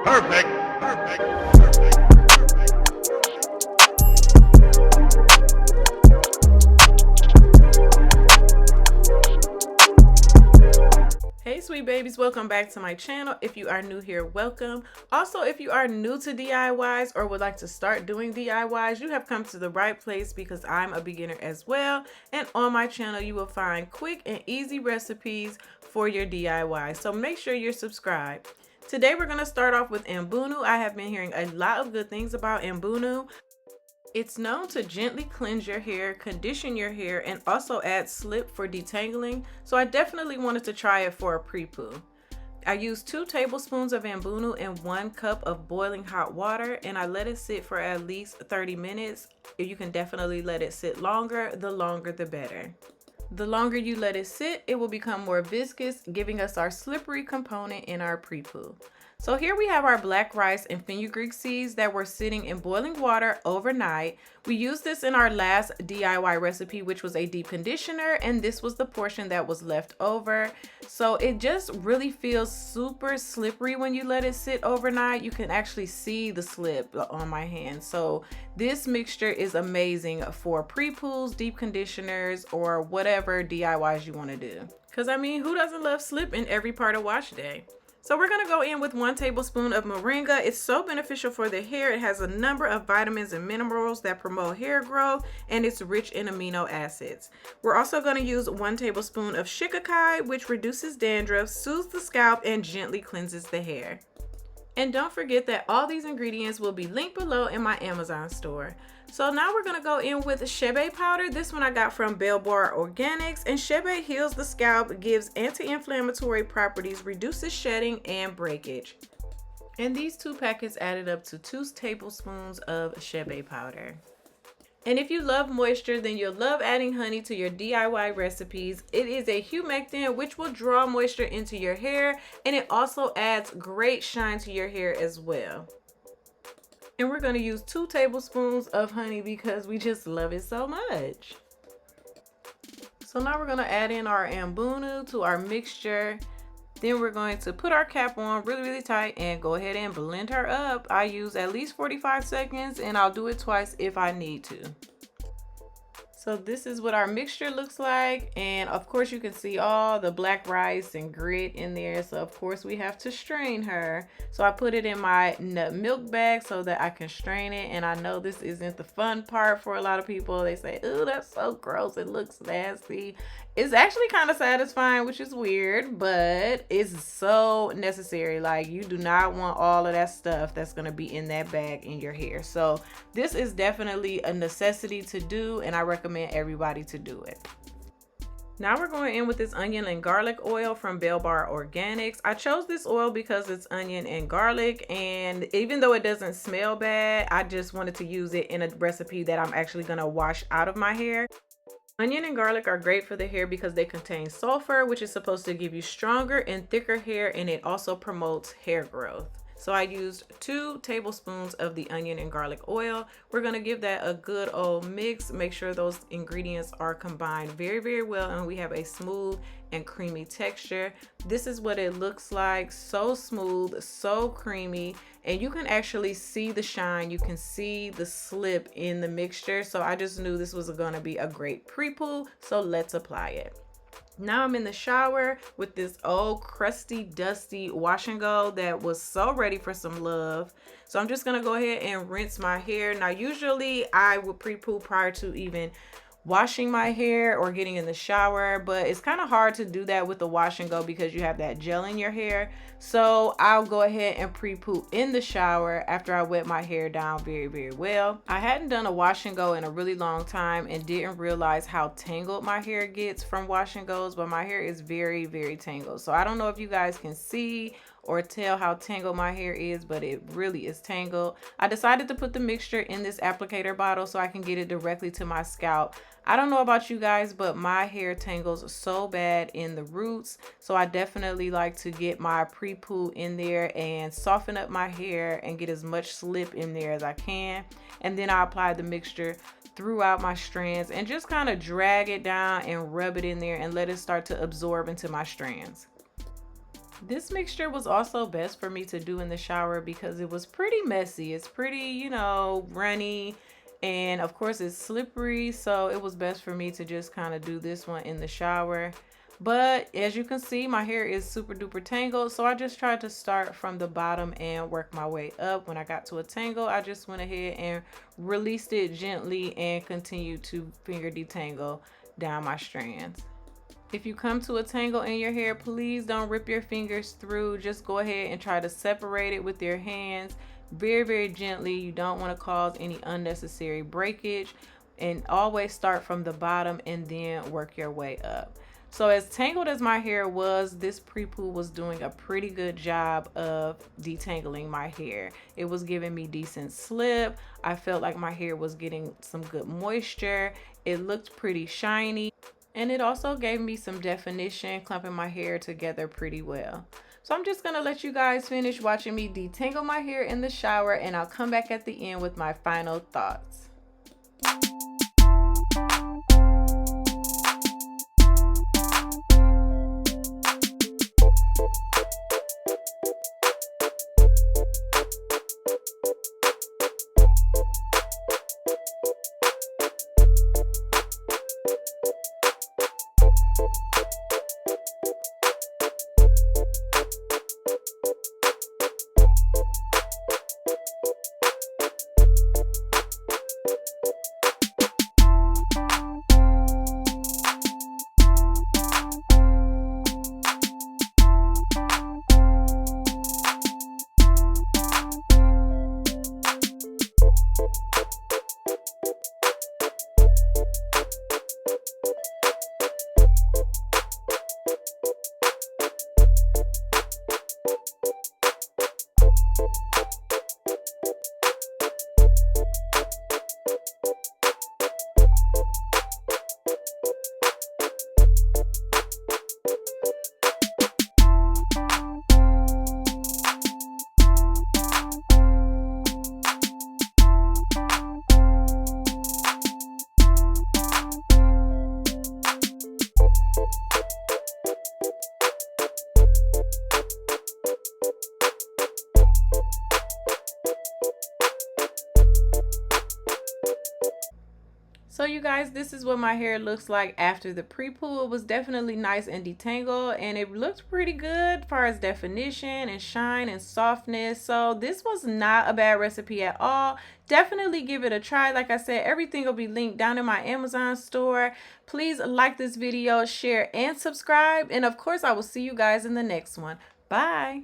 Perfect. Perfect. Hey sweet babies, welcome back to my channel. If you are new here, welcome. Also, if you are new to DIYs or would like to start doing DIYs, you have come to the right place because I'm a beginner as well. And on my channel, you will find quick and easy recipes for your DIY. So make sure you're subscribed. Today, we're going to start off with Ambunu. I have been hearing a lot of good things about Ambunu. It's known to gently cleanse your hair, condition your hair, and also add slip for detangling, so I definitely wanted to try it for a pre-poo. I used 2 tablespoons of Ambunu and 1 cup of boiling hot water, and I let it sit for at least 30 minutes. You can definitely let it sit longer the better. The longer you let it sit, it will become more viscous, giving us our slippery component in our pre-poo. So here we have our black rice and fenugreek seeds that were sitting in boiling water overnight. We used this in our last DIY recipe, which was a deep conditioner, and this was the portion that was left over. So it just really feels super slippery when you let it sit overnight. You can actually see the slip on my hand. So this mixture is amazing for pre-poos, deep conditioners, or whatever DIYs you want to do. Because I mean, who doesn't love slip in every part of wash day? So we're going to go in with 1 tablespoon of moringa. It's so beneficial for the hair. It has a number of vitamins and minerals that promote hair growth, and it's rich in amino acids. We're also going to use 1 tablespoon of shikakai, which reduces dandruff, soothes the scalp, and gently cleanses the hair. And don't forget that all these ingredients will be linked below in my Amazon store. So now we're going to go in with shebe powder. This one I got from Bell Bar Organics, and shebe heals the scalp, gives anti-inflammatory properties, reduces shedding and breakage. And these 2 packets added up to 2 tablespoons of shebe powder. And if you love moisture, then you'll love adding honey to your DIY recipes. It is a humectant which will draw moisture into your hair, and it also adds great shine to your hair as well. And we're going to use 2 tablespoons of honey because we just love it so much. So now we're going to add in our Ambunu to our mixture. Then we're going to put our cap on really tight and go ahead and blend her up. I use at least 45 seconds, and I'll do it twice if I need to. So this is what our mixture looks like, and of course you can see all the black rice and grit in there, so of course we have to strain her. So I put it in my nut milk bag so that I can strain it, and I know this isn't the fun part for a lot of people. They say, "Ooh, that's so gross, it looks nasty." It's actually kind of satisfying, which is weird, but it's so necessary. Like, you do not want all of that stuff that's going to be in that bag in your hair. So this is definitely a necessity to do, and I recommend everybody to do it. Now we're going in with this onion and garlic oil from Bell Bar Organics. I chose this oil because it's onion and garlic, and even though it doesn't smell bad, I just wanted to use it in a recipe that I'm actually going to wash out of my hair. Onion and garlic are great for the hair because they contain sulfur, which is supposed to give you stronger and thicker hair, and it also promotes hair growth. So I used 2 tablespoons of the onion and garlic oil. We're going to give that a good old mix. Make sure those ingredients are combined very well, and we have a smooth and creamy texture. This is what it looks like. So smooth, so creamy, and you can actually see the shine. You can see the slip in the mixture. So I just knew this was going to be a great pre-poo. So let's apply it. Now I'm in the shower with this old crusty, dusty wash and go that was so ready for some love. So I'm just going to go ahead and rinse my hair. Now, usually I would pre-poo prior to even washing my hair or getting in the shower, but it's kind of hard to do that with the wash and go because you have that gel in your hair. So I'll go ahead and pre-poo in the shower after I wet my hair down very well. I hadn't done a wash and go in a really long time and didn't realize how tangled my hair gets from wash and goes, but my hair is very tangled. So I don't know if you guys can see or tell how tangled my hair is, but it really is tangled. I decided to put the mixture in this applicator bottle so I can get it directly to my scalp. I don't know about you guys, but my hair tangles so bad in the roots. So I definitely like to get my pre-poo in there and soften up my hair and get as much slip in there as I can. And then I apply the mixture throughout my strands and just kind of drag it down and rub it in there and let it start to absorb into my strands. This mixture was also best for me to do in the shower because it was pretty messy. It's pretty, you know, runny, and of course it's slippery, so it was best for me to just kind of do this one in the shower. But as you can see, my hair is super duper tangled, so I just tried to start from the bottom and work my way up. When I got to a tangle, I just went ahead and released it gently and continued to finger detangle down my strands. If you come to a tangle in your hair, please don't rip your fingers through. Just go ahead and try to separate it with your hands very, very gently. You don't want to cause any unnecessary breakage, and always start from the bottom and then work your way up. So as tangled as my hair was, this pre-poo was doing a pretty good job of detangling my hair. It was giving me decent slip. I felt like my hair was getting some good moisture. It looked pretty shiny. And it also gave me some definition, clumping my hair together pretty well. So I'm just gonna let you guys finish watching me detangle my hair in the shower, and I'll come back at the end with my final thoughts. So you guys, this is what my hair looks like after the pre-poo. It was definitely nice and detangled, and it looked pretty good as far as definition and shine and softness. So this was not a bad recipe at all. Definitely give it a try. Like I said, everything will be linked down in my Amazon store. Please like this video, share, and subscribe. And of course, I will see you guys in the next one. Bye.